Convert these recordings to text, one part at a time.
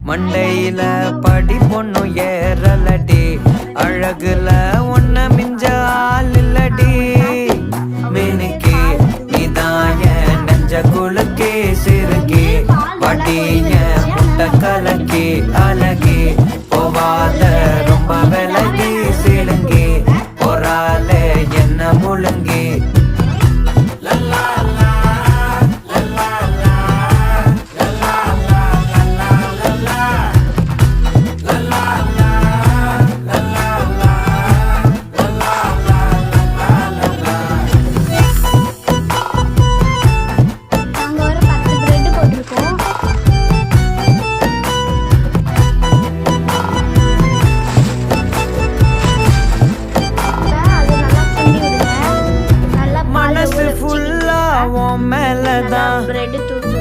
மண்டையில படி பொண்ணு ஏறலடி அழகுல ஒன்ன மிஞ்ச ஆள் இல்லடி மினுக்கி நீதான் என் நெஞ்ச குலுக்கி சிறுகி வட்டிய முட்டை கலக்கி அழகி போவாத ரொம்ப விலகி சிலுங்கி போறாலே என்ன முழுங்கி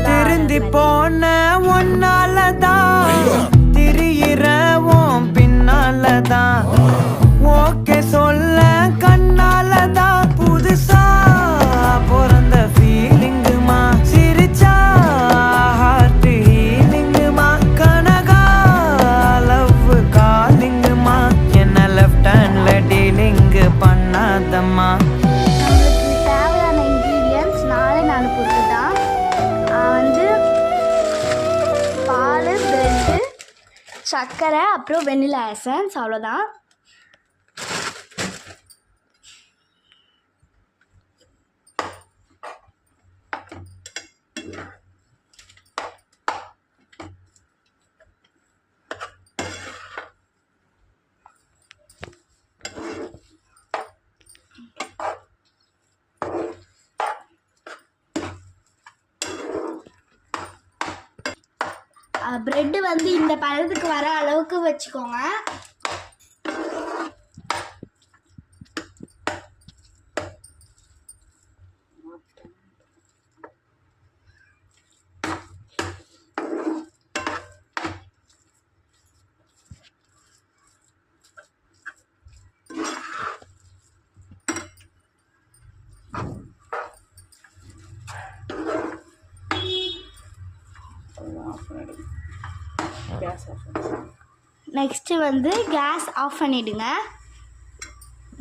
திருந்தி போன ஒன்னாலதான் திரியிறவும் பின்னாலதான் ஓகே சொல்ல கண்ணாலதான் புதுசா பிறந்த ஃபீலிங்குமா சிரிச்சா ஹார்ட் ஹீலிங்குமா கனகா லவ் காலிங்குமா என்ன லெஃப்ட் ஹேண்ட்ல டீலிங்கு பண்ணாதம்மா. சர்க்கரை அப்புறம் வெண்ணிலா எசன்ஸ் அவ்வளோதான். பிரெட்டு வந்து இந்த பழத்துக்கு வர அளவுக்கு வச்சுக்கோங்க. நெக்ஸ்ட்டு வந்து கேஸ் ஆஃப் பண்ணிவிடுங்க.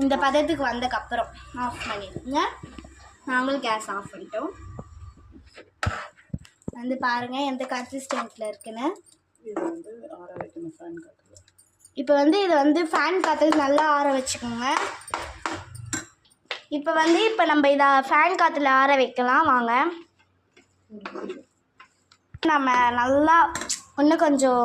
இந்த பதத்துக்கு வந்ததுக்கப்புறம் ஆஃப் பண்ணிடுங்க. நாங்களும் கேஸ் ஆஃப் பண்ணிட்டோம். வந்து பாருங்கள் எந்த கன்சிஸ்டன்ட்டில் இருக்குன்னு. இப்போ வந்து இதை வந்து ஃபேன் காற்றுல நல்லா ஆற வச்சுக்கோங்க. இப்போ நம்ம இதை ஃபேன் காற்றுல ஆற வைக்கலாம் வாங்க. நம்ம நல்லா இன்னும் கொஞ்சம்